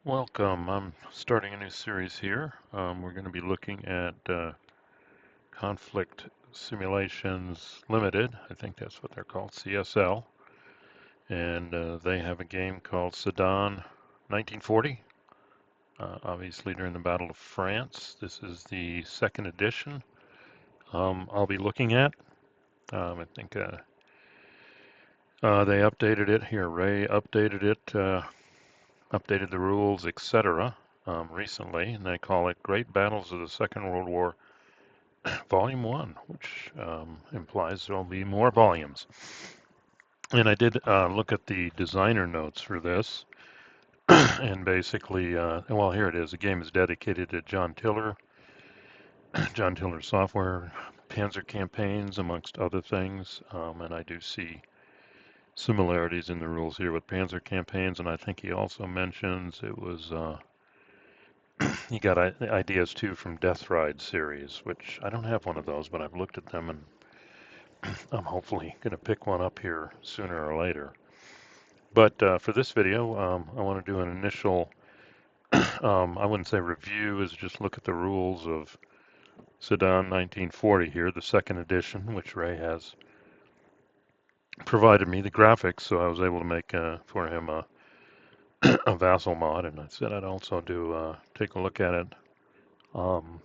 Welcome. I'm starting a new series here. We're going to be looking at Conflict Simulations Limited. I think that's what they're called, CSL. And they have a game called Sedan 1940, obviously during the Battle of France. This is the second edition I'll be looking at. I think they updated it here. Ray updated it, updated the rules, etc. Recently, and they call it Great Battles of the Second World War Volume 1, which implies there'll be more volumes. And I did look at the designer notes for this, and basically, well, here it is. The game is dedicated to John Tiller, John Tiller Software, Panzer Campaigns, amongst other things. And I do see similarities in the rules here with Panzer Campaigns, and I think he also mentions it was he got ideas too from Death Ride series, which I don't have one of those, but I've looked at them and I'm hopefully going to pick one up here sooner or later. But for this video, I want to do an initial, I wouldn't say review, is just look at the rules of Sedan 1940 here, the second edition, which Ray has provided me the graphics, so I was able to make for him a Vassal mod, and I said I'd also do take a look at it um,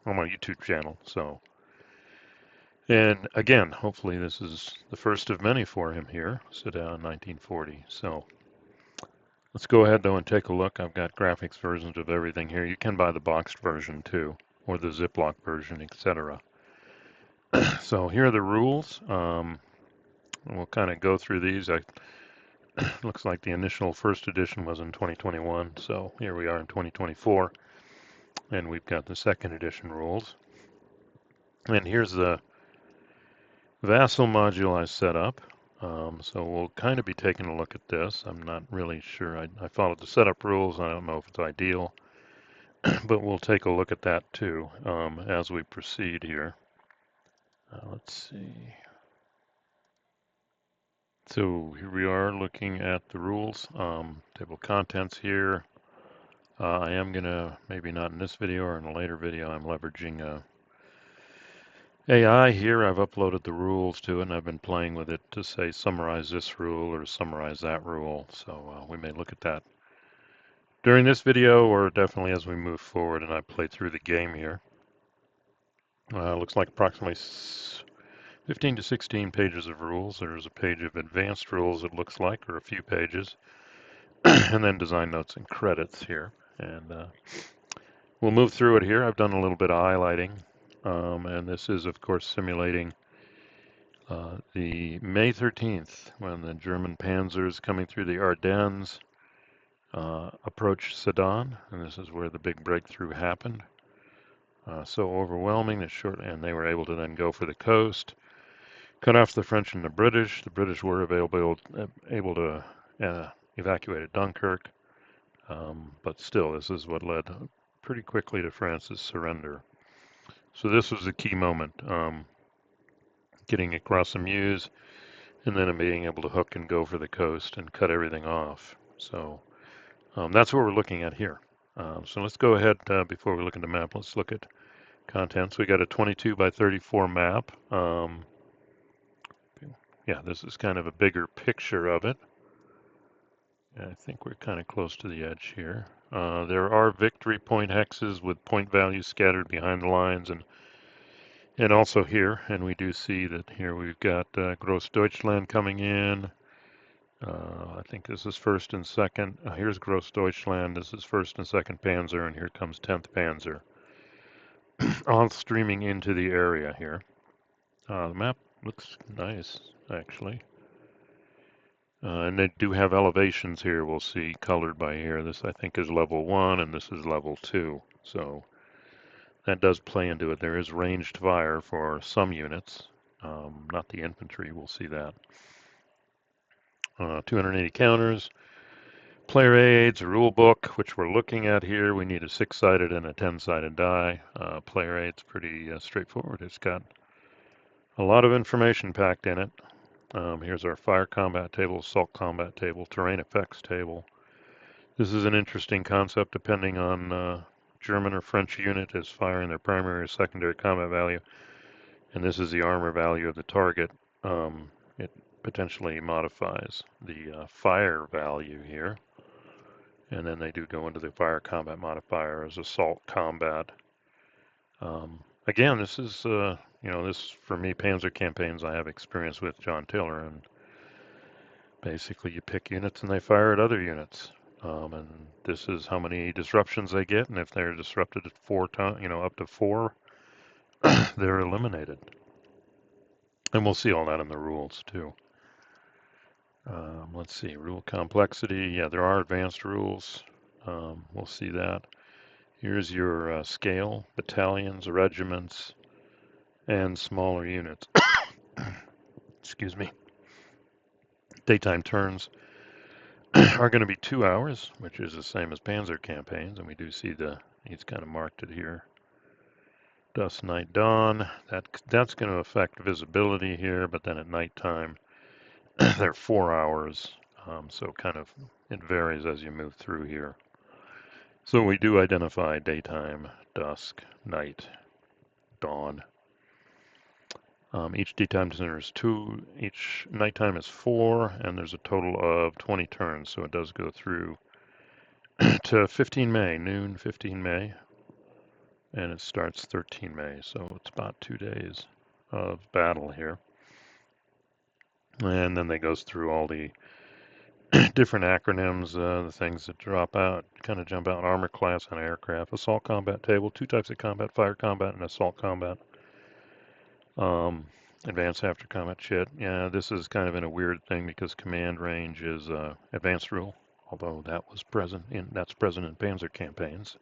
on my YouTube channel. So, and again, hopefully this is the first of many for him here, Sedan 1940. So let's go ahead though and take a look. I've got graphics versions of everything here. You can buy the boxed version too, or the Ziploc version, etc. So here are the rules. We'll kind of go through these. Looks like the initial first edition was in 2021, so here we are in 2024, and we've got the second edition rules. And here's the Vassal module I set up. So we'll kind of be taking a look at this. I'm not really sure. I followed the setup rules. I don't know if it's ideal, but we'll take a look at that too as we proceed here. Let's see. So here we are looking at the rules. Table of contents here. I am going to, maybe not in this video or in a later video, I'm leveraging AI here. I've uploaded the rules to it and I've been playing with it to say summarize this rule or summarize that rule. So we may look at that during this video or definitely as we move forward and I play through the game here. Looks like approximately 15 to 16 pages of rules. There's a page of advanced rules, it looks like, or a few pages, and then design notes and credits here. And we'll move through it here. I've done a little bit of highlighting, and this is, of course, simulating the May 13th when the German panzers coming through the Ardennes approached Sedan, and this is where the big breakthrough happened. So overwhelming, and they were able to then go for the coast, cut off the French and the British. The British were able to evacuate Dunkirk, but still, this is what led pretty quickly to France's surrender. So this was a key moment, getting across the Meuse, and then being able to hook and go for the coast and cut everything off. So that's what we're looking at here. So let's go ahead, before we look at the map, let's look at contents. We got a 22 by 34 map. Yeah, this is kind of a bigger picture of it. I think we're kind of close to the edge here. There are victory point hexes with point values scattered behind the lines and also here. And we do see that here we've got Gross Deutschland coming in. I think this is first and second. Here's Gross Deutschland. This is first and second Panzer, and here comes 10th Panzer. All streaming into the area here. The map looks nice, actually. And they do have elevations here, we'll see, colored by here. This, I think, is level 1, and this is level 2. So that does play into it. There is ranged fire for some units, not the infantry. We'll see that. 280 counters. Player aids, a rule book, which we're looking at here. We need a 6-sided and a 10-sided die. Player aids, pretty straightforward. It's got a lot of information packed in it. Here's our fire combat table, assault combat table, terrain effects table, This is an interesting concept depending on German or French unit is firing their primary or secondary combat value, and this is the armor value of the target. It potentially modifies the fire value here, and then they do go into the fire combat modifier as assault combat. Again, this is this for me Panzer campaigns I have experience with John Taylor, and basically you pick units and they fire at other units. And this is how many disruptions they get, and if they're disrupted at 4 times, up to 4, they're eliminated. And we'll see all that in the rules too. Let's see, rule complexity. Yeah, there are advanced rules. We'll see that. Here's your scale, battalions, regiments, and smaller units. Excuse me. Daytime turns are going to be 2 hours, which is the same as Panzer campaigns, and we do see he's kind of marked it here. Dusk, night, dawn. That's going to affect visibility here, but then at nighttime, they're 4 hours, so kind of it varies as you move through here. So we do identify daytime, dusk, night, dawn. Each daytime turn is 2, each nighttime is 4, and there's a total of 20 turns, so it does go through to 15 May, noon 15 May, and it starts 13 May, so it's about 2 days of battle here. And then they goes through all the different acronyms, the things that drop out, kind of jump out: armor class and aircraft, assault combat table, 2 types of combat: fire combat and assault combat. Advanced after combat shit. Yeah, this is kind of in a weird thing because command range is advanced rule, although that's present in Panzer campaigns.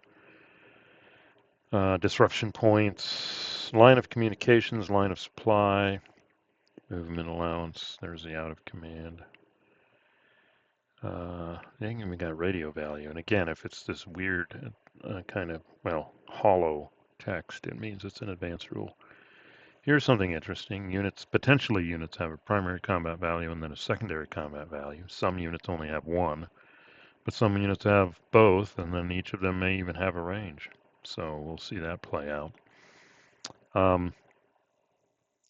Disruption points, line of communications, line of supply, movement allowance. There's the out of command. Then we got radio value, and again, if it's this weird kind of hollow text, it means it's an advanced rule. Here's something interesting. Potentially units have a primary combat value and then a secondary combat value. Some units only have one, but some units have both, and then each of them may even have a range. So we'll see that play out.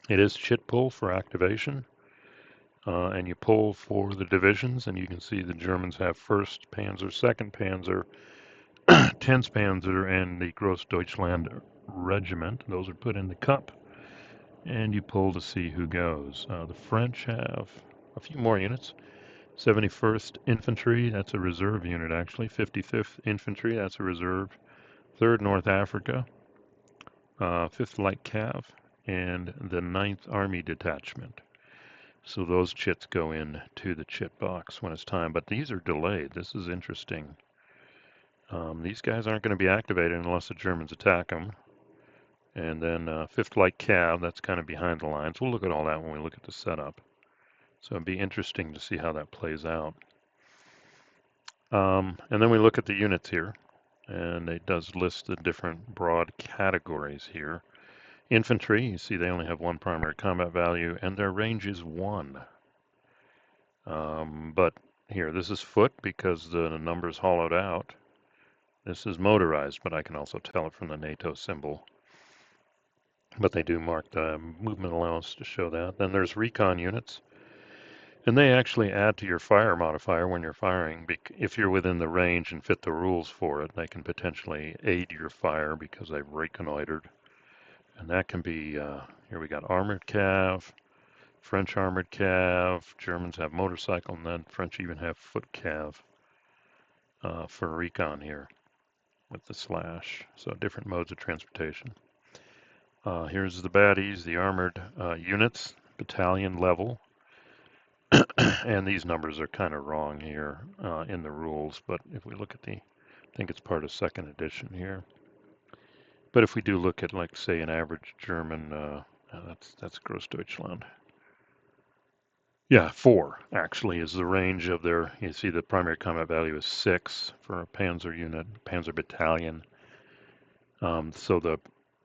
It is chit pull for activation, and you pull for the divisions, and you can see the Germans have 1st Panzer, 2nd Panzer, 10th Panzer, and the Großdeutschland Regiment. Those are put in the cup, and you pull to see who goes. The French have a few more units. 71st Infantry, that's a reserve unit actually. 55th Infantry, that's a reserve. 3rd North Africa, 5th Light Cav, and the 9th Army Detachment. So those chits go into the chit box when it's time, but these are delayed. This is interesting. These guys aren't going to be activated unless the Germans attack them. And then 5th Light Cav, that's kind of behind the lines. We'll look at all that when we look at the setup. So it'd be interesting to see how that plays out. And then we look at the units here, and it does list the different broad categories here. Infantry, you see they only have 1 primary combat value, and their range is 1. But here, this is foot because the number's hollowed out. This is motorized, but I can also tell it from the NATO symbol. But they do mark the movement allowance to show that. Then there's recon units, and they actually add to your fire modifier when you're firing. If you're within the range and fit the rules for it, they can potentially aid your fire because they've reconnoitered. And that can be, here we got armored cav, French armored cav, Germans have motorcycle, and then French even have foot cav for recon here with the slash. So different modes of transportation. Here's the baddies, the armored units, battalion level. And these numbers are kind of wrong here in the rules, but if we look at I think it's part of 2nd edition here. But if we do look at, like, say, an average German, that's Großdeutschland. Yeah, 4 actually is the range of their, you see the primary combat value is 6 for a Panzer unit, Panzer battalion. So the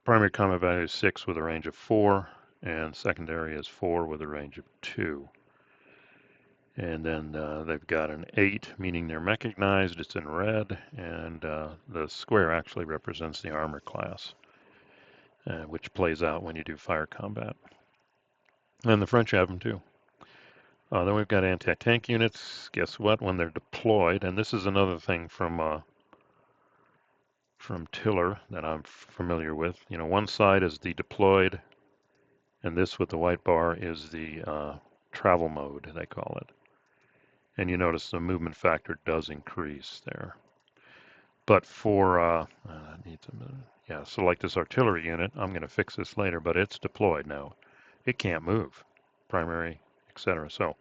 primary combat value is 6 with a range of 4, and secondary is 4 with a range of 2. And then they've got an 8, meaning they're mechanized. It's in red, and the square actually represents the armor class, which plays out when you do fire combat. And the French have them too. Then we've got anti-tank units. Guess what? When they're deployed, and this is another thing from Tiller that I'm familiar with. You know, one side is the deployed, and this with the white bar is the travel mode, they call it. And you notice the movement factor does increase there. But for, yeah, so like this artillery unit, I'm going to fix this later, but it's deployed now. It can't move, primary, etc. So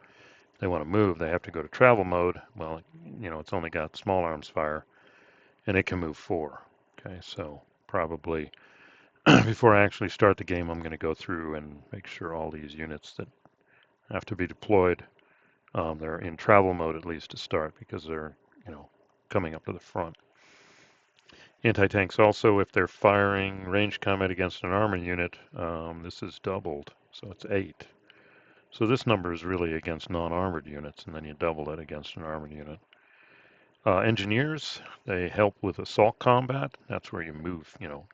they want to move, they have to go to travel mode. Well, you know, it's only got small arms fire, and it can move 4. Okay, so probably before I actually start the game, I'm going to go through and make sure all these units that have to be deployed, they're in travel mode at least to start because they're, you know, coming up to the front. Anti-tanks also, if they're firing range combat against an armor unit, this is doubled, so it's 8. So this number is really against non-armored units, and then you double it against an armored unit. Engineers, they help with assault combat. That's where you move, you know,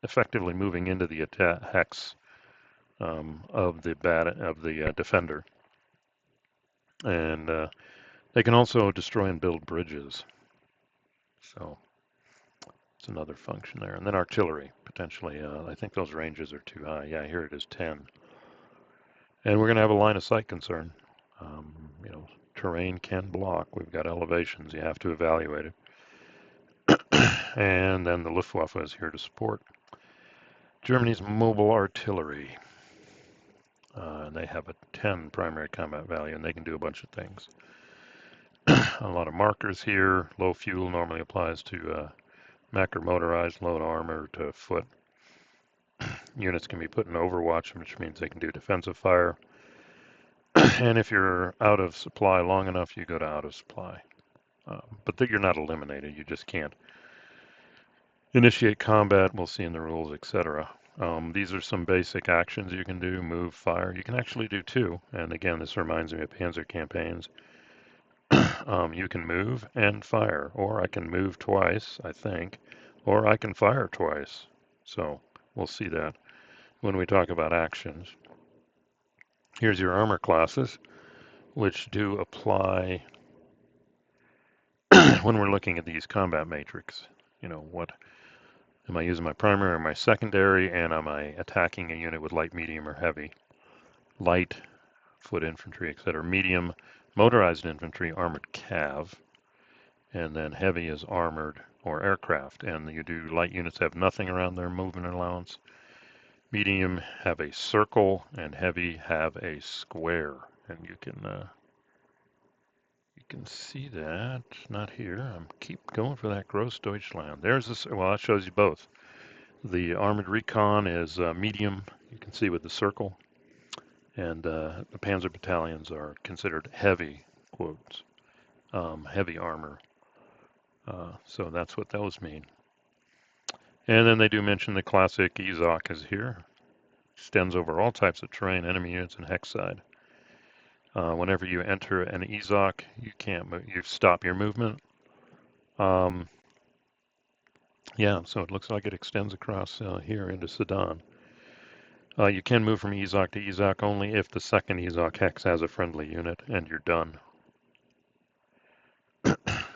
effectively moving into the attack hex of the defender, and they can also destroy and build bridges. So it's another function there. And then artillery, potentially. I think those ranges are too high. Yeah, here it is 10. And we're going to have a line of sight concern. You know, terrain can block. We've got elevations. You have to evaluate it. And then the Luftwaffe is here to support. Germany's mobile artillery. And they have a 10 primary combat value, and they can do a bunch of things. A lot of markers here. Low fuel normally applies to mech or motorized, low armor to foot. Units can be put in overwatch, which means they can do defensive fire. And if you're out of supply long enough, you go to out of supply. But you're not eliminated. You just can't initiate combat. We'll see in the rules, etc. These are some basic actions you can do. Move, fire. You can actually do 2. And again, this reminds me of Panzer campaigns. You can move and fire, or I can move twice, I think, or I can fire twice. So we'll see that when we talk about actions. Here's your armor classes, which do apply when we're looking at these combat matrix. You know, what am I using, my primary or my secondary, and am I attacking a unit with light, medium, or heavy? Light, foot infantry, etc. Medium, motorized infantry, armored cav, and then heavy is armored or aircraft. And you do light units have nothing around their movement allowance. Medium have a circle, and heavy have a square. And you can see that. Not here. I'm keep going for that Gross Deutschland. There's this. Well, that shows you both. The armored recon is medium. You can see with the circle, and the Panzer battalions are considered heavy quotes, heavy armor. So that's what those mean. And then they do mention the classic EZOC is here. Extends over all types of terrain, enemy units, and hex side. Whenever you enter an EZOC, you can't move. You stop your movement. Yeah, so it looks like it extends across here into Sedan. You can move from EZOC to EZOC only if the second EZOC hex has a friendly unit, and you're done.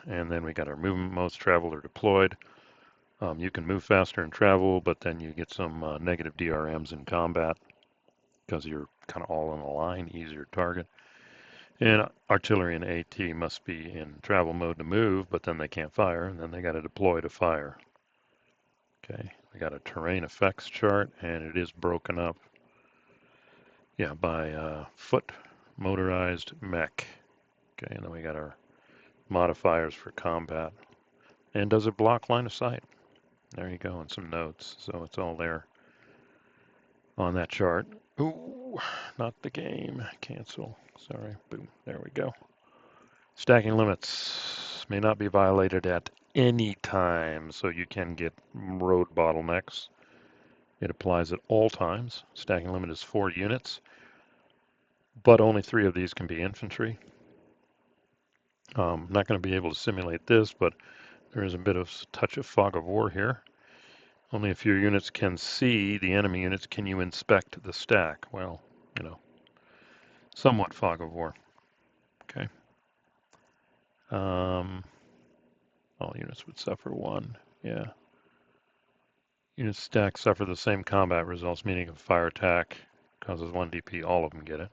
And then we got our movement modes, travel or deployed. You can move faster and travel, but then you get some negative DRMs in combat because you're kind of all in a line, easier target. And artillery and AT must be in travel mode to move, but then they can't fire, and then they got to deploy to fire. Okay, we got a terrain effects chart, and it is broken up, yeah, by foot, motorized, mech. Okay, and then we got our modifiers for combat. And does it block line of sight? There you go, and some notes. So it's all there on that chart. Ooh, not the game. Cancel. Sorry. Boom. There we go. Stacking limits may not be violated at any time, so you can get road bottlenecks. It applies at all times. Stacking limit is 4 units, but only 3 of these can be infantry. Not going to be able to simulate this, but there is a bit of touch of fog of war here. Only if your units can see the enemy units can you inspect the stack. Well, you know, somewhat fog of war. Okay. All units would suffer one. Yeah. Unit stacks suffer the same combat results, meaning if a fire attack causes 1 DP, all of them get it.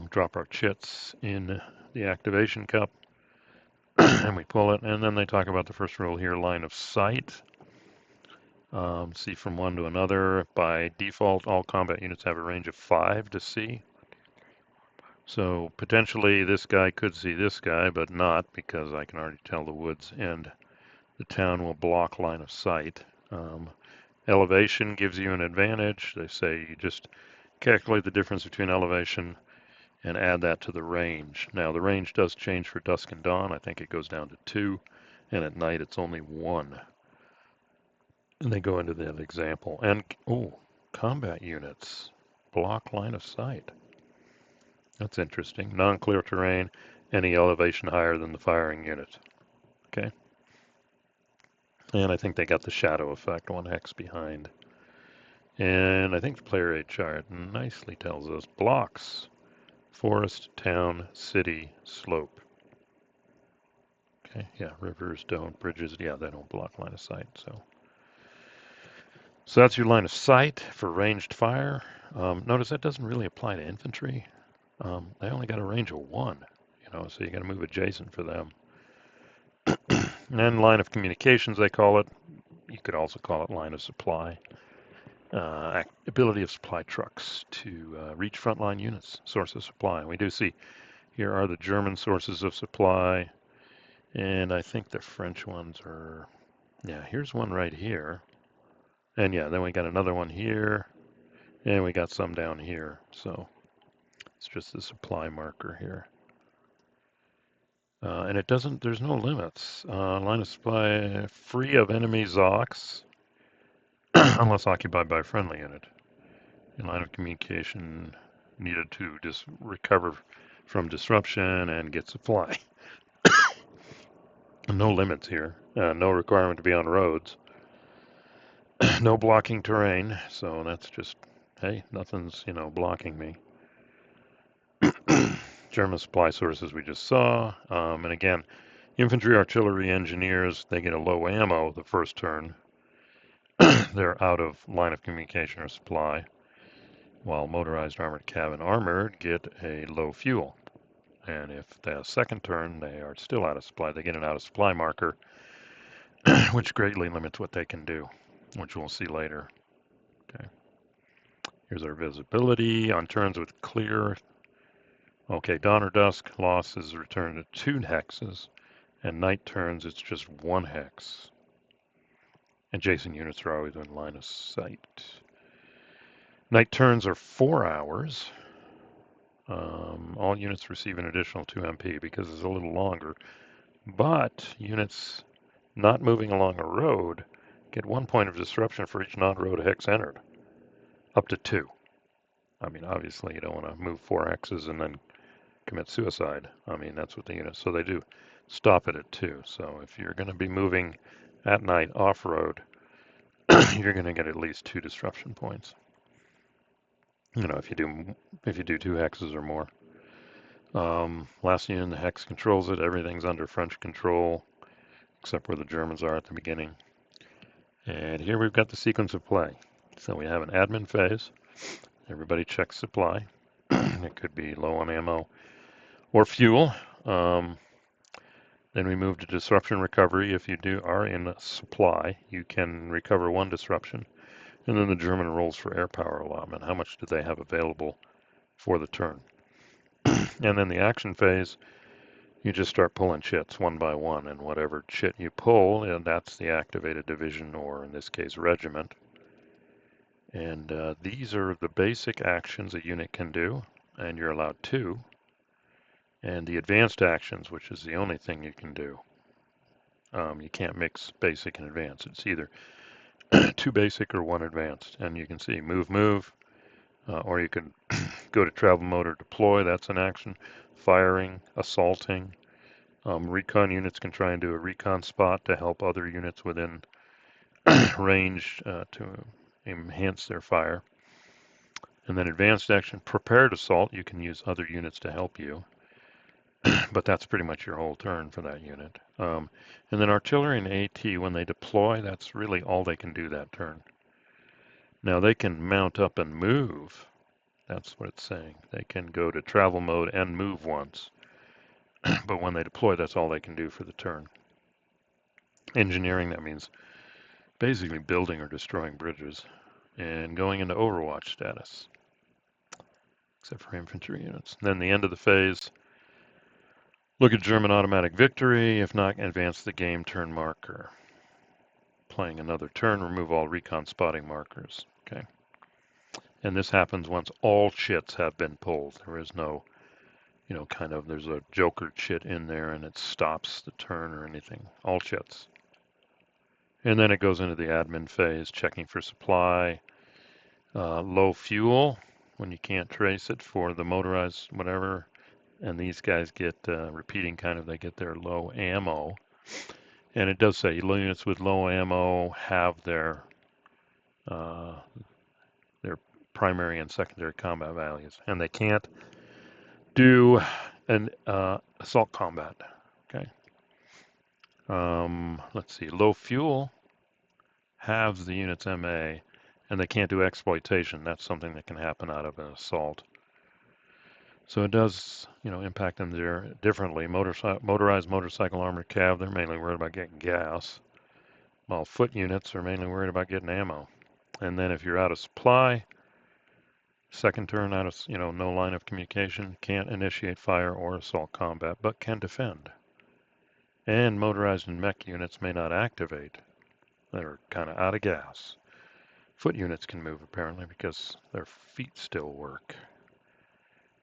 Drop our chits in the activation cup, and we pull it. And then they talk about the first rule here, line of sight. See from one to another. By default, all combat units have a range of 5 to see. So potentially this guy could see this guy, but not, because I can already tell the woods and the town will block line of sight. Elevation gives you an advantage. They say you just calculate the difference between elevation and add that to the range. Now the range does change for dusk and dawn. I think it goes down to 2, and at night it's only 1. And they go into that example. And, oh, combat units block line of sight. That's interesting. Non-clear terrain, any elevation higher than the firing unit. Okay. And I think they got the shadow effect 1 hex behind. And I think the player aid chart nicely tells us blocks forest, town, city, slope. Okay, yeah, rivers don't, bridges, yeah, they don't block line of sight. So that's your line of sight for ranged fire. Notice that doesn't really apply to infantry. They only got a range of 1, so you got to move adjacent for them. And then line of communications, they call it. You could also call it line of supply. Ability of supply trucks to reach frontline units, source of supply. And we do see here are the German sources of supply, and I think the French ones are, yeah, here's one right here. And yeah, then we got another one here, and we got some down here. So it's just the supply marker here. And it doesn't, there's no limits. Line of supply free of enemy Zocs, unless occupied by a friendly unit. In line of communication needed to recover from disruption and get supply. No limits here. No requirement to be on roads. No blocking terrain. So that's just, hey, nothing's, blocking me. German supply sources we just saw. And again, infantry, artillery, engineers, they get a low ammo the first turn. They're out of line of communication or supply. While motorized, armored, cabin, armored get a low fuel. And if the second turn they are still out of supply, they get an out of supply marker, which greatly limits what they can do, which we'll see later. Okay. Here's our visibility on turns with clear. Okay, dawn or dusk, loss is returned to 2 hexes, and night turns, it's just 1 hex. Adjacent units are always in line of sight. Night turns are 4 hours. All units receive an additional 2 MP because it's a little longer, but units not moving along a road get 1 point of disruption for each non-road hex entered, up to 2. I mean, obviously you don't want to move 4 hexes and then commit suicide. I mean, that's what the units, so they do stop it at 2. So if you're going to be moving at night off-road, you're going to get at least 2 disruption points. If you do 2 hexes or more. Last unit in the hex controls it. Everything's under French control, except where the Germans are at the beginning. And here we've got the sequence of play. So we have an admin phase. Everybody checks supply. It could be low on ammo or fuel. Then we move to disruption recovery. If you are in supply, you can recover 1 disruption. And then the German rolls for air power allotment. How much do they have available for the turn? And then the action phase, you just start pulling chits 1 by 1. And whatever chit you pull, and that's the activated division, or in this case, regiment. And these are the basic actions a unit can do, and you're allowed 2. And the advanced actions, which is the only thing you can do. You can't mix basic and advanced. It's either 2 basic or 1 advanced. And you can see move, or you can go to travel mode or deploy. That's an action. Firing, assaulting, Recon units can try and do a recon spot to help other units within range to enhance their fire. And then advanced action, prepared assault, you can use other units to help you. But that's pretty much your whole turn for that unit. And then artillery and AT, when they deploy, that's really all they can do that turn. Now they can mount up and move. That's what it's saying. They can go to travel mode and move once. But when they deploy, that's all they can do for the turn. Engineering, that means basically building or destroying bridges. And going into Overwatch status, except for infantry units. Then the end of the phase, look at German automatic victory. If not, advance the game turn marker. Playing another turn, remove all recon spotting markers. Okay. And this happens once all chits have been pulled. There is no, there's a joker chit in there and it stops the turn or anything. All chits. And then it goes into the admin phase, checking for supply, low fuel when you can't trace it for the motorized whatever. And these guys get repeating they get their low ammo. And it does say units with low ammo have their primary and secondary combat values, and they can't do an assault combat. Okay. Let's see. Low fuel halves the unit's MA, and they can't do exploitation. That's something that can happen out of an assault. So it does, impact them there differently. Motorized motorcycle armored cav, they're mainly worried about getting gas, while foot units are mainly worried about getting ammo. And then if you're out of supply, second turn out of, no line of communication, can't initiate fire or assault combat, but can defend. And motorized and mech units may not activate. They're kind of out of gas. Foot units can move apparently because their feet still work.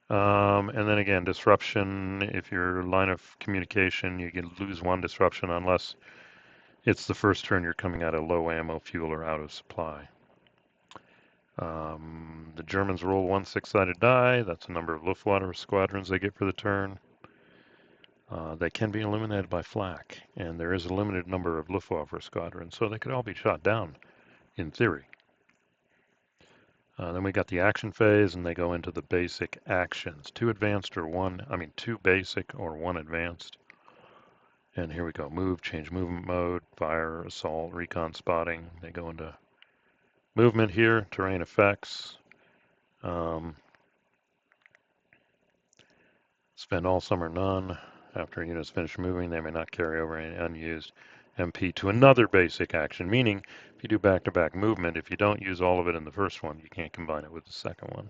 And then again, disruption. If your line of communication, you can lose one disruption unless it's the first turn you're coming out of low ammo, fuel, or out of supply. The Germans roll one six-sided die. That's the number of Luftwaffe squadrons they get for the turn. They can be eliminated by flak, and there is a limited number of Luftwaffe squadrons, so they could all be shot down, in theory. Then we got the action phase, and they go into the basic actions. Two basic or one advanced. And here we go. Move, change movement mode, fire, assault, recon spotting. They go into movement here, terrain effects. Spend all some or none. After a unit is finished moving, they may not carry over any unused MP to another basic action, meaning if you do back-to-back movement, if you don't use all of it in the first one, you can't combine it with the second one.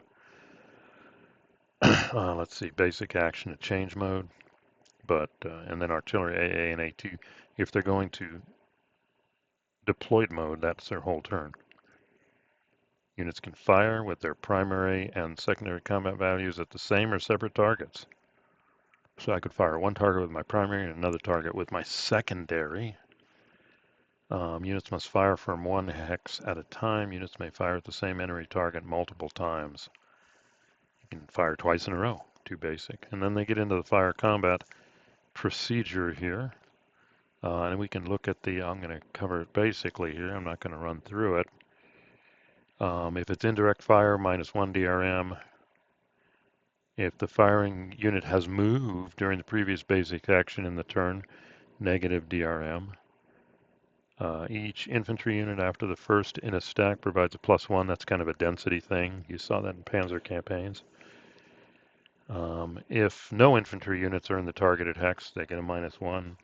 Let's see, basic action to change mode, and then artillery AA and A2, if they're going to deployed mode, that's their whole turn. Units can fire with their primary and secondary combat values at the same or separate targets. So I could fire one target with my primary and another target with my secondary. Units must fire from one hex at a time. Units may fire at the same enemy target multiple times. You can fire twice in a row, two basic. And then they get into the fire combat procedure here. And we can look at I'm going to cover it basically here. I'm not going to run through it. If it's indirect fire, -1 DRM. If the firing unit has moved during the previous basic action in the turn, negative DRM. Each infantry unit after the first in a stack provides a +1. That's kind of a density thing. You saw that in Panzer campaigns. If no infantry units are in the targeted hex, they get a -1.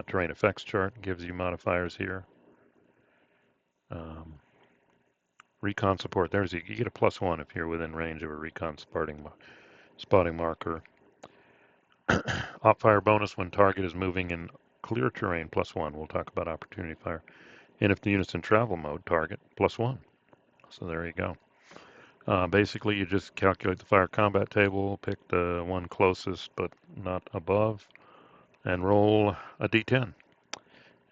Terrain effects chart gives you modifiers here. Recon support, you get a +1 if you're within range of a recon spotting marker. Op fire bonus when target is moving in clear terrain, +1. We'll talk about opportunity fire. And if the unit's in travel mode, target +1. So there you go. Basically, you just calculate the fire combat table, pick the one closest but not above, and roll a d10.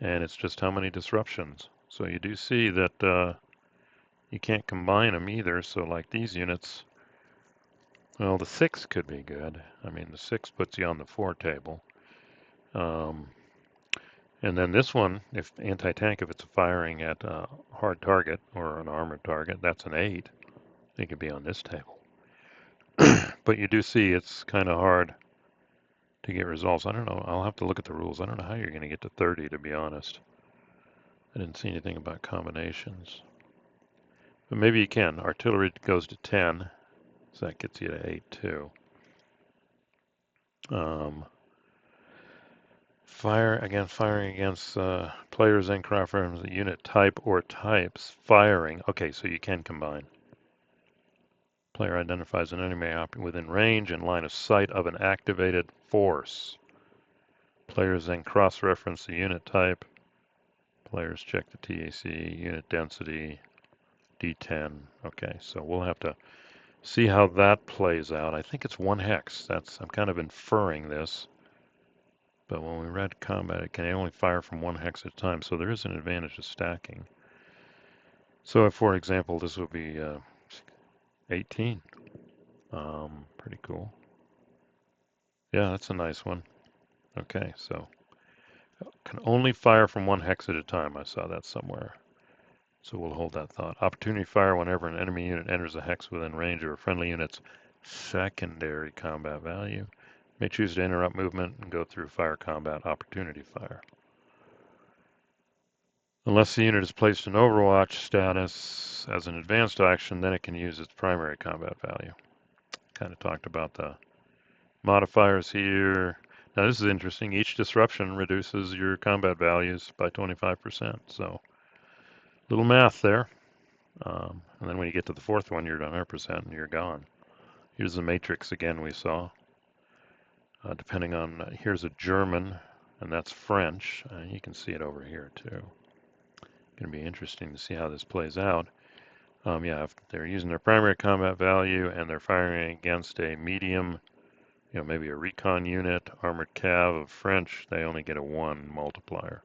And it's just how many disruptions. So you do see that you can't combine them either. So like these units, well, the 6 could be good. I mean, the 6 puts you on the 4 table. Um, and then this one, if anti-tank, if it's firing at a hard target or an armored target, that's an 8. It could be on this table. But you do see it's kind of hard to get results. I don't know. I'll have to look at the rules. I don't know how you're going to get to 30, to be honest. I didn't see anything about combinations. But maybe you can. Artillery goes to 10, so that gets you to 8 too. Um, firing against players and craft items, the unit type or types. Firing. Okay, so you can combine. Player identifies an enemy within range and line of sight of an activated force. Players then cross-reference the unit type. Players check the TAC, unit density, D10. Okay, so we'll have to see how that plays out. I think it's 1 hex. I'm kind of inferring this. But when we read combat, it can only fire from 1 hex at a time, so there is an advantage to stacking. So if, for example, this would be 18. Pretty cool. Yeah, that's a nice one. Okay, so can only fire from 1 hex at a time. I saw that somewhere. So we'll hold that thought. Opportunity fire whenever an enemy unit enters a hex within range of a friendly unit's secondary combat value. May choose to interrupt movement and go through fire combat opportunity fire. Unless the unit is placed in Overwatch status as an advanced action, then it can use its primary combat value. Kind of talked about the modifiers here. Now this is interesting. Each disruption reduces your combat values by 25%. So little math there. And then when you get to the fourth one, you're at 100% and you're gone. Here's the matrix again we saw. Depending on, here's a German, and that's French. You can see it over here too. Going to be interesting to see how this plays out. Yeah, if they're using their primary combat value and they're firing against a medium, maybe a recon unit, armored cav of French, they only get a 1 multiplier.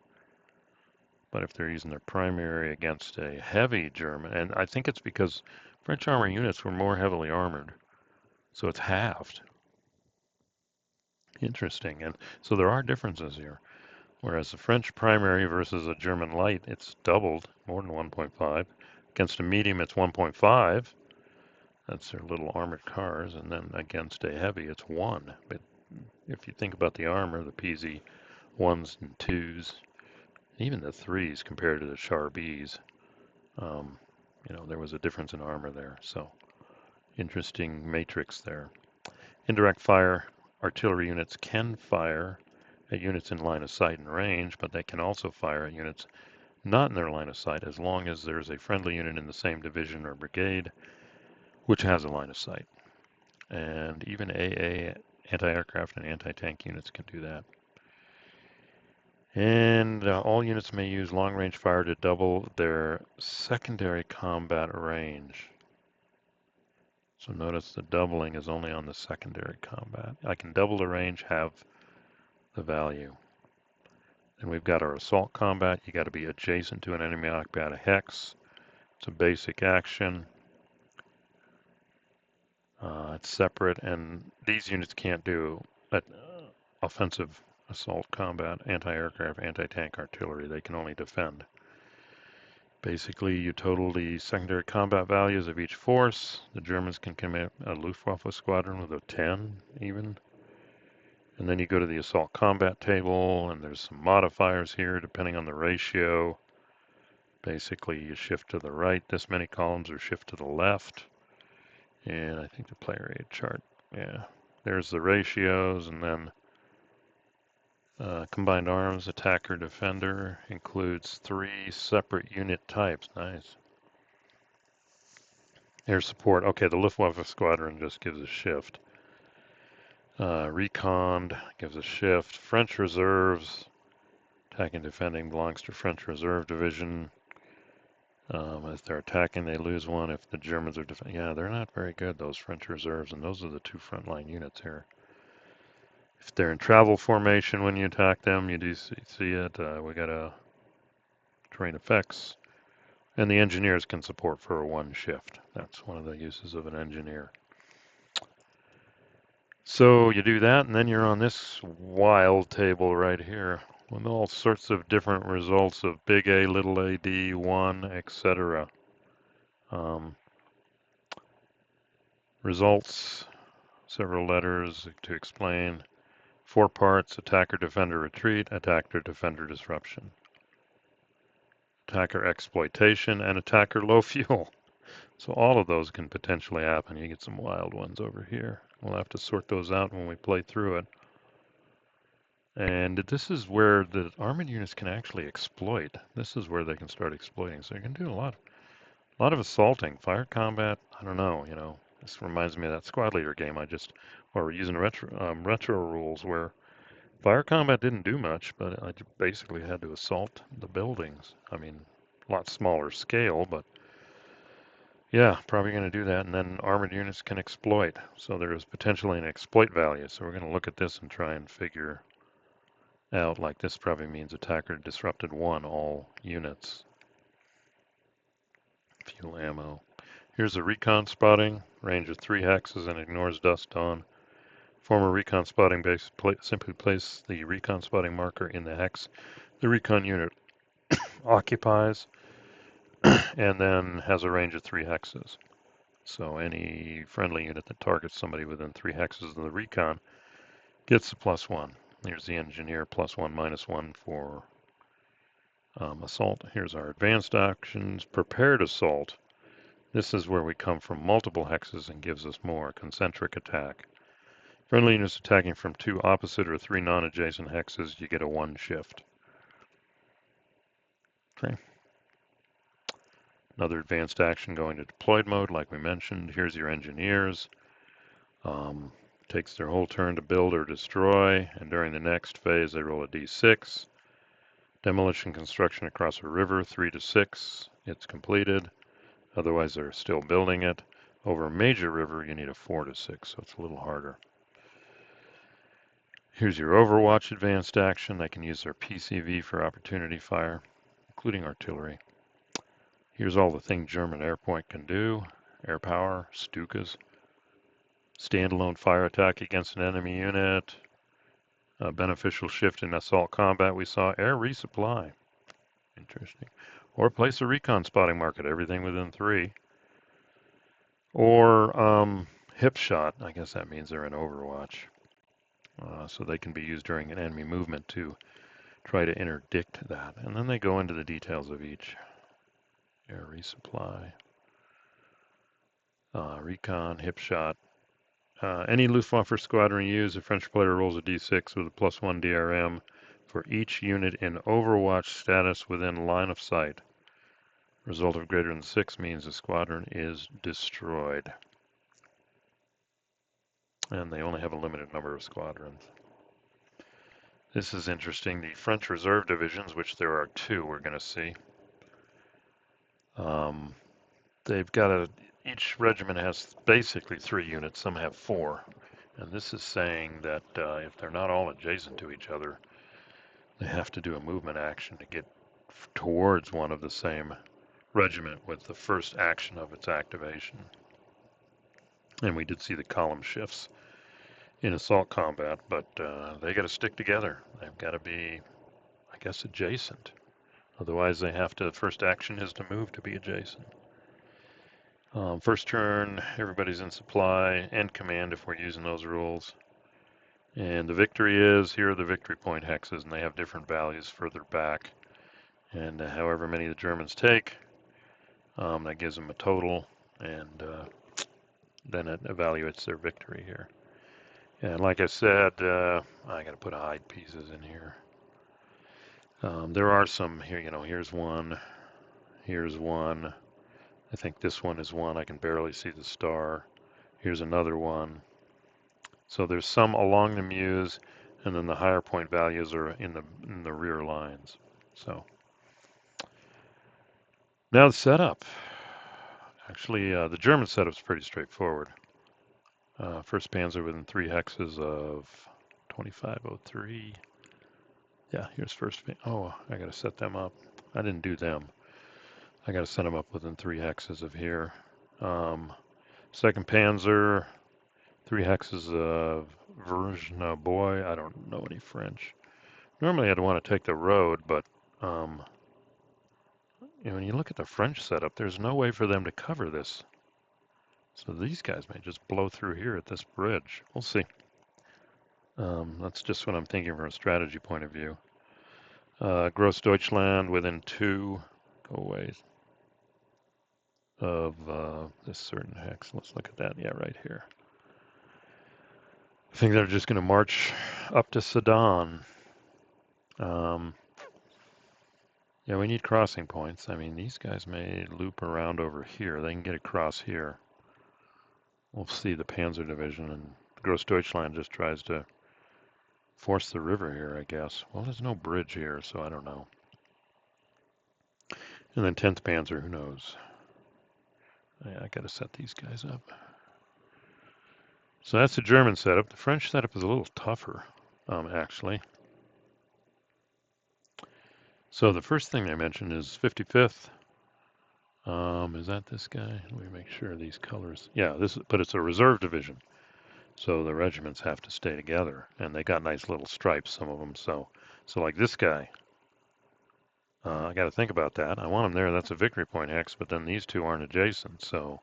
But if they're using their primary against a heavy German, and I think it's because French armor units were more heavily armored, so it's halved. Interesting. And so there are differences here. Whereas the French primary versus a German light, it's doubled, more than 1.5. Against a medium, it's 1.5. That's their little armored cars. And then against a heavy, it's 1. But if you think about the armor, the PZ 1s and 2s, even the 3s compared to the Char Bs, there was a difference in armor there. So interesting matrix there. Indirect fire, artillery units can fire at units in line of sight and range, but they can also fire at units not in their line of sight as long as there's a friendly unit in the same division or brigade which has a line of sight. And even AA anti-aircraft and anti-tank units can do that. And all units may use long-range fire to double their secondary combat range. So notice the doubling is only on the secondary combat. I can double the range, have the value. And we've got our assault combat. You got to be adjacent to an enemy occupied a hex. It's a basic action. It's separate, and these units can't do offensive assault combat, anti-aircraft, anti-tank artillery. They can only defend. Basically, you total the secondary combat values of each force. The Germans can commit a Luftwaffe squadron with a 10 even. And then you go to the assault combat table, and there's some modifiers here depending on the ratio. Basically, you shift to the right this many columns or shift to the left. And I think the player aid chart, yeah. There's the ratios, and then combined arms, attacker, defender, includes 3 separate unit types. Nice. Air support. Okay, the Luftwaffe squadron just gives a shift. Recon gives a shift. French reserves, attacking defending belongs to French reserve division. If they're attacking, they lose 1. If the Germans are defending, yeah, they're not very good, those French reserves, and those are the 2 frontline units here. If they're in travel formation when you attack them, you do see it. We got a terrain effects, and the engineers can support for a 1 shift. That's one of the uses of an engineer. So you do that, and then you're on this wild table right here with all sorts of different results of big A, little a, D, 1, etc. Um, results, several letters to explain. 4 parts: attacker, defender, retreat, attacker, defender, disruption, attacker, exploitation, and attacker, low fuel. So all of those can potentially happen. You get some wild ones over here. We'll have to sort those out when we play through it. And this is where the armored units can actually exploit. This is where they can start exploiting. So you can do a lot of assaulting, fire combat. I don't know. This reminds me of that squad leader game or using retro rules where fire combat didn't do much, but I basically had to assault the buildings. I mean, a lot smaller scale, but yeah, probably going to do that. And then armored units can exploit. So there's potentially an exploit value. So we're going to look at this and try and figure out, like this probably means attacker disrupted 1, all units. Fuel ammo. Here's a recon spotting, range of 3 hexes and ignores dust dawn. Former recon spotting base, simply place the recon spotting marker in the hex the recon unit occupies, and then has a range of 3 hexes. So any friendly unit that targets somebody within 3 hexes of the recon gets the +1. Here's the engineer, +1, -1 for assault. Here's our advanced actions. Prepared assault. This is where we come from multiple hexes and gives us more. Concentric attack. Friendly units attacking from 2 opposite or 3 non-adjacent hexes, you get a 1 shift. Okay. Another advanced action going to deployed mode, like we mentioned. Here's your engineers. Takes their whole turn to build or destroy, and during the next phase they roll a d6. Demolition construction across a river, 3 to 6. It's completed. Otherwise they're still building it. Over a major river you need a 4 to 6, so it's a little harder. Here's your Overwatch advanced action. They can use their PCV for opportunity fire, including artillery. Here's all the things German airpoint can do. Air power, Stukas. Standalone fire attack against an enemy unit. A beneficial shift in assault combat we saw. Air resupply. Interesting. Or place a recon spotting market, everything within 3. Or hip shot. I guess that means they're in Overwatch. So they can be used during an enemy movement to try to interdict that. And then they go into the details of each. Air resupply. Recon, hip shot. Any Luftwaffe squadron used, a French player rolls a d6 with a +1 DRM for each unit in Overwatch status within line of sight. Result of greater than 6 means the squadron is destroyed. And they only have a limited number of squadrons. This is interesting. The French Reserve Divisions, which there are 2 we're going to see. They've got each regiment has basically 3 units. Some have 4. And this is saying that if they're not all adjacent to each other, they have to do a movement action to get towards one of the same regiment with the first action of its activation. And we did see the column shifts in assault combat, but they got to stick together. They've got to be, I guess, adjacent. Otherwise, they have to, first action is to move to be adjacent. First turn, everybody's in supply and command if we're using those rules. And the victory is, here are the victory point hexes, and they have different values further back. And however many the Germans take, that gives them a total, and then it evaluates their victory here. And like I said, I got to put hide pieces in here. There are some here, here's one, here's one. I think this one is one. I can barely see the star. Here's another one. So there's some along the Meuse, and then the higher point values are in the rear lines. So now the setup. Actually, the German setup's pretty straightforward. First Panzer within 3 hexes of 2503. Yeah, here's first. Oh, I got to set them up. I didn't do them. I got to set them up within 3 hexes of here. Second Panzer, 3 hexes of Version Boy. I don't know any French. Normally I'd want to take the road, but um, when you look at the French setup, there's no way for them to cover this. So these guys may just blow through here at this bridge. We'll see. That's just what I'm thinking from a strategy point of view. Gross Deutschland within 2 go away of this certain hex. Let's look at that. Yeah, right here. I think they're just going to march up to Sedan. Um, yeah, we need crossing points. I mean, these guys may loop around over here. They can get across here. We'll see the Panzer Division, and Gross Deutschland just tries to force the river here, I guess. Well, there's no bridge here, so I don't know. And then 10th Panzer, who knows? Yeah, I got to set these guys up. So that's the German setup. The French setup is a little tougher, actually. So the first thing I mentioned is 55th. Is that this guy? Let me make sure these colors. Yeah, but it's a reserve division. So the regiments have to stay together, and they got nice little stripes, some of them. So like this guy, I got to think about that. I want him there. That's a victory point hex, but then these two aren't adjacent. So,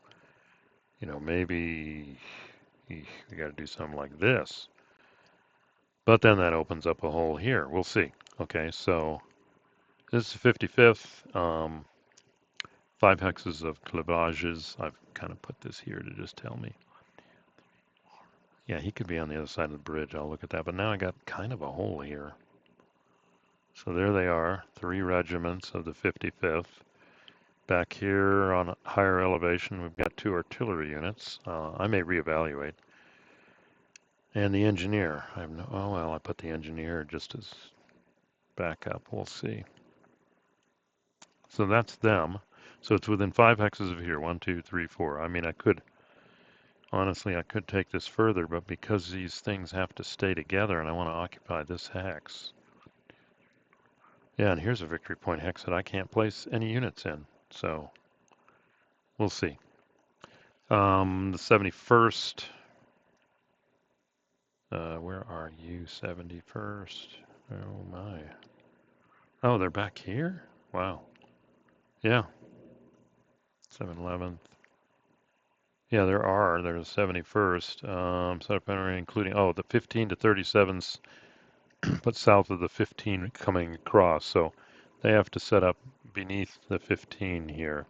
maybe we got to do something like this. But then that opens up a hole here. We'll see. Okay, so this is 55th. 5 hexes of cleavages. I've kind of put this here to just tell me. Yeah, he could be on the other side of the bridge. I'll look at that. But now I got kind of a hole here. So there they are, 3 regiments of the 55th. Back here on a higher elevation, we've got 2 artillery units. I may reevaluate. And the engineer. Oh, well, I put the engineer just as backup. We'll see. So that's them. So it's within 5 hexes of here. 1, 2, 3, 4. I mean, honestly, I could take this further, but because these things have to stay together and I want to occupy this hex. Yeah, and here's a victory point hex that I can't place any units in. So we'll see. The 71st. Where are you, 71st? Oh my. Oh, they're back here? Wow. Yeah. 711th. Yeah, there's 71st. Setup entering, including, the 15 to 37s, but south of the 15 coming across. So they have to set up beneath the 15 here.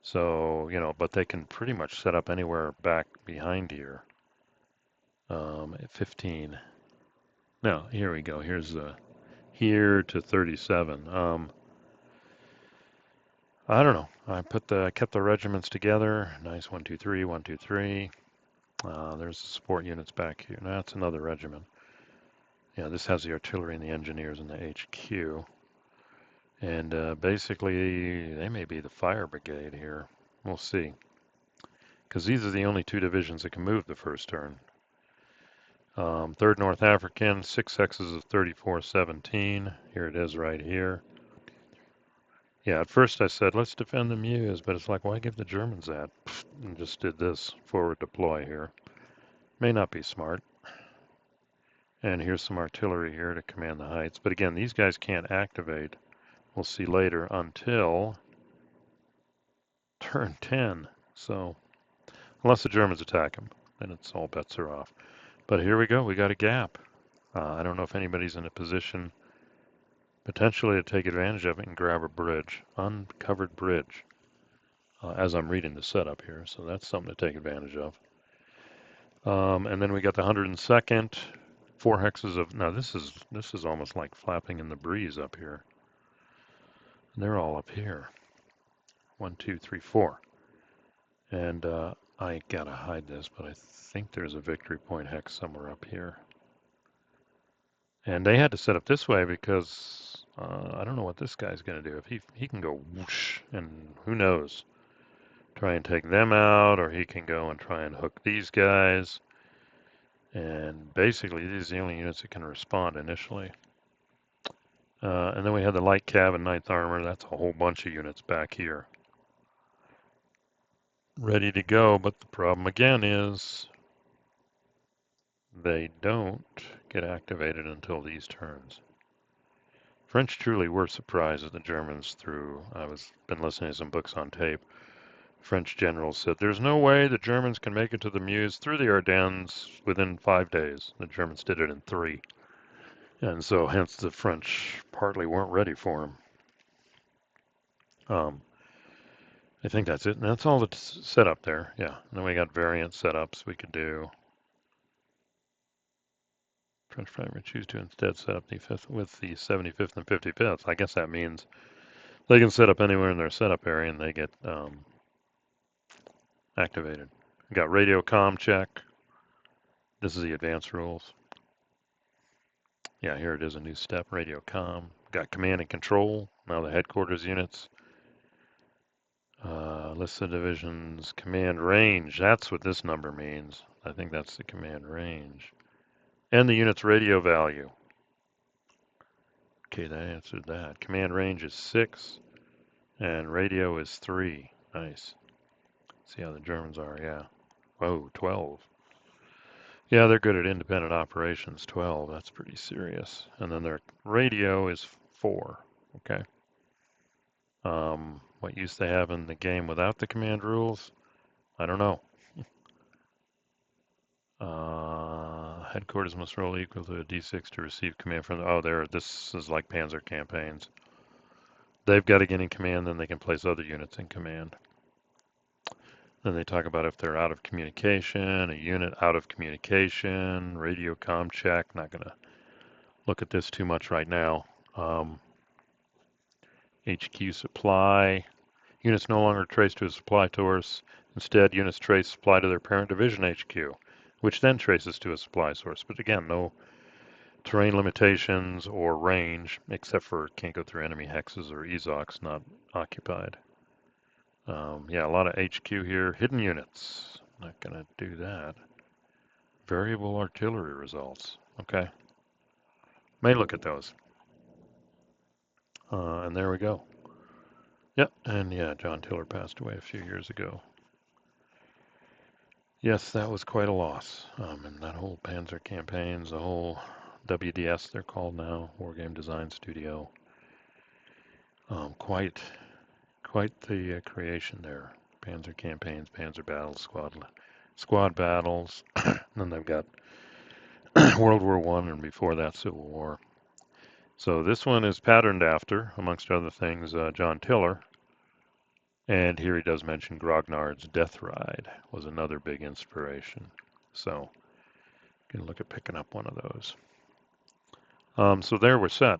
So, but they can pretty much set up anywhere back behind here. At 15. Now, here we go. Here's here to 37. I don't know. I kept the regiments together. Nice 1, 2, 3, 1, 2, 3. There's the support units back here. Now that's another regiment. Yeah, this has the artillery and the engineers in the HQ. And basically, they may be the fire brigade here. We'll see. Because these are the only 2 divisions that can move the first turn. 3rd North African, 6 hexes of 3417. Here it is right here. Yeah, at first I said, let's defend the Meuse, but it's like, why give the Germans that? And just did this forward deploy here. May not be smart. And here's some artillery here to command the heights. But again, these guys can't activate, we'll see later, until turn 10. So, unless the Germans attack them, then it's all bets are off. But here we go, we got a gap. I don't know if anybody's in a position potentially to take advantage of it and grab a bridge, uncovered bridge, as I'm reading the setup here. So that's something to take advantage of. And then we got the 102nd, 4 hexes of. Now this is almost like flapping in the breeze up here. They're all up here. 1, 2, 3, 4. And I gotta hide this, but I think there's a victory point hex somewhere up here. And they had to set up this way because I don't know what this guy's going to do. If he can go whoosh, and who knows, try and take them out, or he can go and try and hook these guys. And basically, these are the only units that can respond initially. And then we had the light cav and 9th armor. That's a whole bunch of units back here, ready to go. But the problem again is they don't get activated until these turns. French truly were surprised that the Germans threw. Been listening to some books on tape. French generals said there's no way the Germans can make it to the Meuse through the Ardennes within 5 days. The Germans did it in 3. And so hence the French partly weren't ready for them. I think that's it. And that's all that's set up there. Yeah. And then we got variant setups we could do. French primary choose to instead set up the fifth with the 75th and 55th. I guess that means they can set up anywhere in their setup area and they get activated. We got radio comm check. This is the advanced rules. Yeah, here it is, a new step, radio comm. Got command and control. Now the headquarters units. List of divisions, command range. That's what this number means. I think that's the command range. And the unit's radio value. Okay, that answered that. Command range is 6, and radio is 3. Nice. See how the Germans are, yeah. Whoa, 12. Yeah, they're good at independent operations, 12. That's pretty serious. And then their radio is 4. Okay. What use they have in the game without the command rules? I don't know. Headquarters must roll equal to a d6 to receive command from the, oh, this is like Panzer campaigns. They've got to get in command, then they can place other units in command. Then they talk about if they're out of communication, a unit out of communication, radio comm check. Not going to look at this too much right now. HQ supply. Units no longer trace to a supply source. Instead, units trace supply to their parent division HQ, which then traces to a supply source. But again, no terrain limitations or range, except for can't go through enemy hexes or ezocs not occupied. Yeah, a lot of HQ here. Hidden units. Not going to do that. Variable artillery results. Okay. May look at those. And there we go. Yep, and yeah, John Tiller passed away a few years ago. Yes, that was quite a loss. And that whole Panzer campaigns, the whole WDS they're called now, War Game Design Studio. Quite the creation there. Panzer campaigns, Panzer battles, squad battles. Then they've got World War I, and before that, Civil War. So this one is patterned after, amongst other things, John Tiller. And here he does mention Grognard's Death Ride was another big inspiration. So you can look at picking up one of those. So there we're set.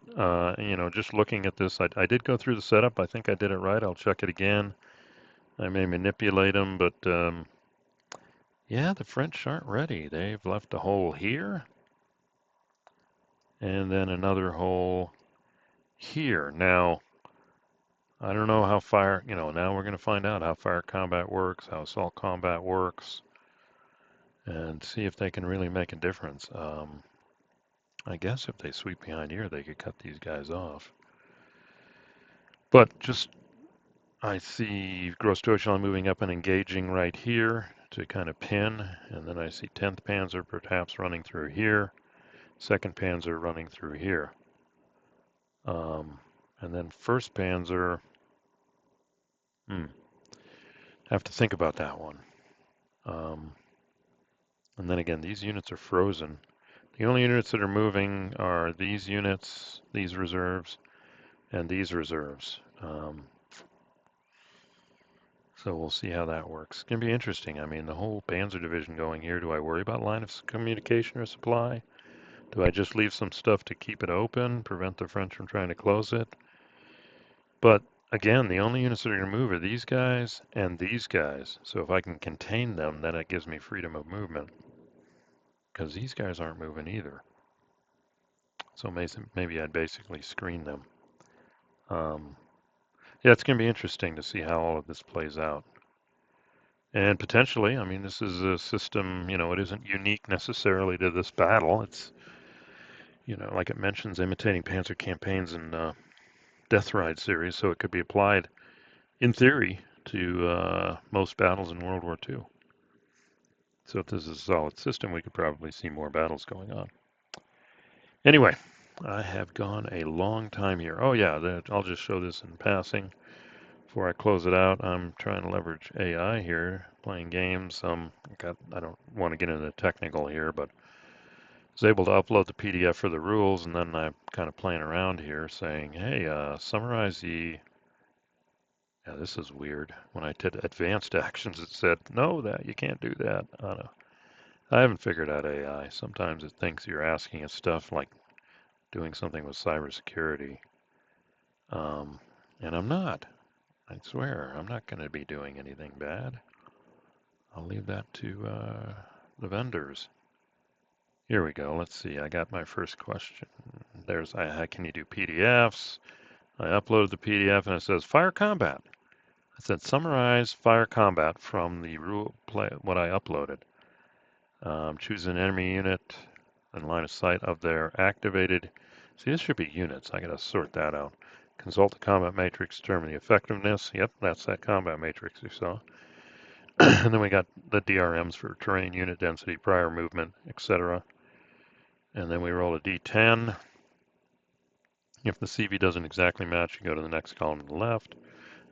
Just looking at this, I did go through the setup. I think I did it right. I'll check it again. I may manipulate them, but yeah, the French aren't ready. They've left a hole here, and then another hole here. Now, I don't know how fire, now we're going to find out how fire combat works, how assault combat works, and see if they can really make a difference. I guess if they sweep behind here, they could cut these guys off. But I see Grossdeutschland moving up and engaging right here to kind of pin, and then I see 10th Panzer perhaps running through here, 2nd Panzer running through here. And then 1st Panzer, have to think about that one. And then again, these units are frozen. The only units that are moving are these units, these reserves, and these reserves. So we'll see how that works. It's going to be interesting. I mean, the whole Panzer division going here, do I worry about line of communication or supply? Do I just leave some stuff to keep it open, prevent the French from trying to close it? But again, the only units that are going to move are these guys and these guys. So if I can contain them, then it gives me freedom of movement. Because these guys aren't moving either. So maybe I'd basically screen them. Yeah, it's going to be interesting to see how all of this plays out. And potentially, I mean, this is a system, it isn't unique necessarily to this battle. It's, like it mentions, imitating Panzer campaigns and Death Ride series, so it could be applied, in theory, to most battles in World War II. So if this is a solid system, we could probably see more battles going on. Anyway, I have gone a long time here. Oh yeah, I'll just show this in passing before I close it out. I'm trying to leverage AI here, playing games. I don't want to get into the technical here, but I was able to upload the PDF for the rules, and then I'm kind of playing around here, saying, "Hey, summarize the." Yeah, this is weird. When I did advanced actions, it said, "No, that you can't do that." I haven't figured out AI. Sometimes it thinks you're asking it stuff like doing something with cybersecurity. Um, and I'm not. I swear, I'm not going to be doing anything bad. I'll leave that to the vendors. Here we go. Let's see. I got my first question. Can you do PDFs? I uploaded the PDF and it says fire combat. I said summarize fire combat from the rule play what I uploaded. Choose an enemy unit and line of sight of their activated. See, this should be units. I got to sort that out. Consult the combat matrix, determine the effectiveness. Yep, that's that combat matrix you saw. And then we got the DRMs for terrain, unit density, prior movement, etc. And then we roll a D10. If the CV doesn't exactly match, you go to the next column to the left,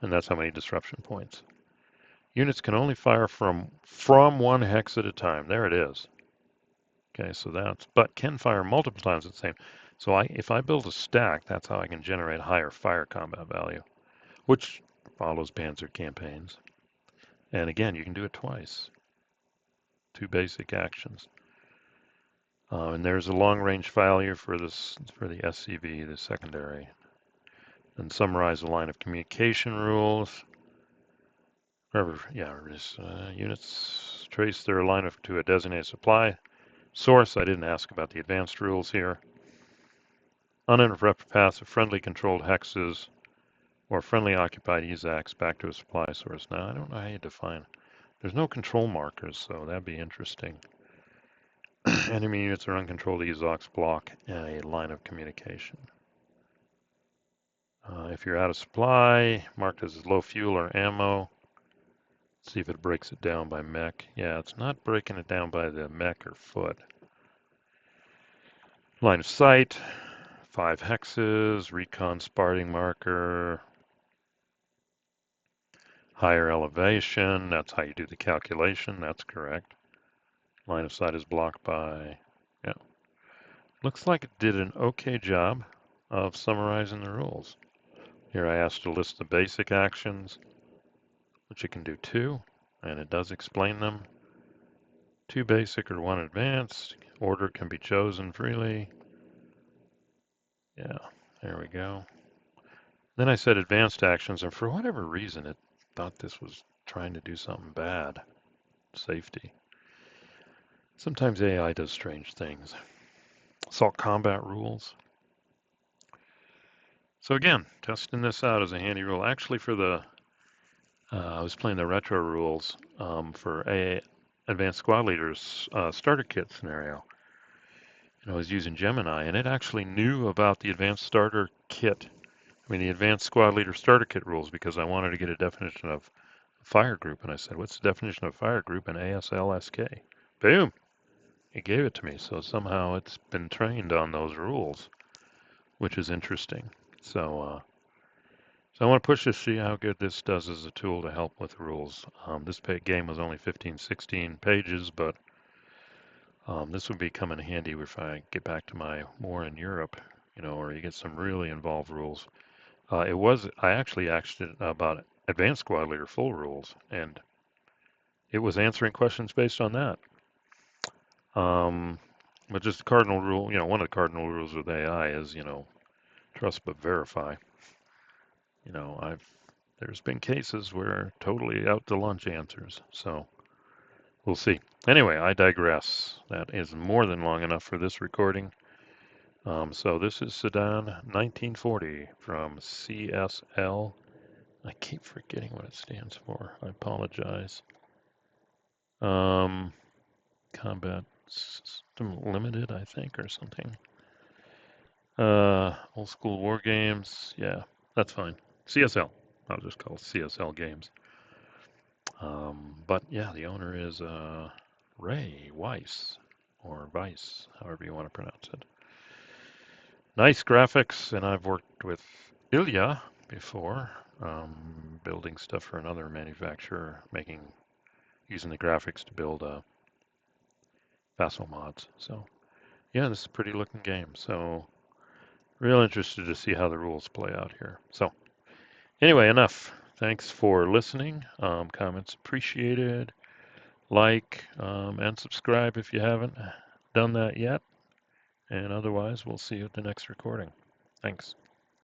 and that's how many disruption points. Units can only fire from one hex at a time. There it is. Okay, so but can fire multiple times at the same. So if I build a stack, that's how I can generate higher fire combat value, which follows Panzer campaigns. And again, you can do it twice. 2 basic actions. And there's a long-range failure for the SCV, the secondary. And summarize the line of communication rules. Units trace their line to a designated supply source. I didn't ask about the advanced rules here. Uninterrupted paths of friendly controlled hexes or friendly occupied EZACs back to a supply source. Now, I don't know how you define. There's no control markers, so that'd be interesting. Enemy units or uncontrolled EZACs block a line of communication. If you're out of supply, marked as low fuel or ammo, see if it breaks it down by mech. Yeah, it's not breaking it down by the mech or foot. Line of sight, 5 hexes, recon sparting marker, higher elevation, that's how you do the calculation, that's correct. Line of sight is blocked by, yeah. Looks like it did an okay job of summarizing the rules. Here I asked to list the basic actions, which you can do 2, and it does explain them. 2 basic or 1 advanced. Order can be chosen freely. Yeah, there we go. Then I said advanced actions, and for whatever reason, it thought this was trying to do something bad. Safety. Sometimes AI does strange things. Assault combat rules. So again, testing this out as a handy rule. Actually, I was playing the retro rules for a advanced squad leaders starter kit scenario. And I was using Gemini, and it actually knew about the advanced starter kit. The advanced squad leader starter kit rules, because I wanted to get a definition of fire group, and I said, "What's the definition of fire group in ASLSK?" Boom! It gave it to me. So somehow it's been trained on those rules, which is interesting. So I want to push this, see how good this does as a tool to help with rules. This game was only 15, 16 pages, but this would be coming handy if I get back to my war in Europe, where you get some really involved rules. I actually asked it about advanced squad leader full rules, and it was answering questions based on that. But just the cardinal rule, one of the cardinal rules with AI is, trust but verify. There's been cases where totally out to lunch answers, so we'll see. Anyway, I digress. That is more than long enough for this recording. So this is Sedan 1940 from CSL. I keep forgetting what it stands for. I apologize. Combat System Limited, I think, or something. Old school war games. Yeah, that's fine. CSL. I'll just call it CSL games. But yeah, the owner is Ray Weiss, or Weiss, however you want to pronounce it. Nice graphics, and I've worked with Ilya before, building stuff for another manufacturer, using the graphics to build Vassal mods. So yeah, this is a pretty looking game. So real interested to see how the rules play out here. So anyway, enough. Thanks for listening. Comments appreciated. Like and subscribe if you haven't done that yet. And otherwise, we'll see you at the next recording. Thanks.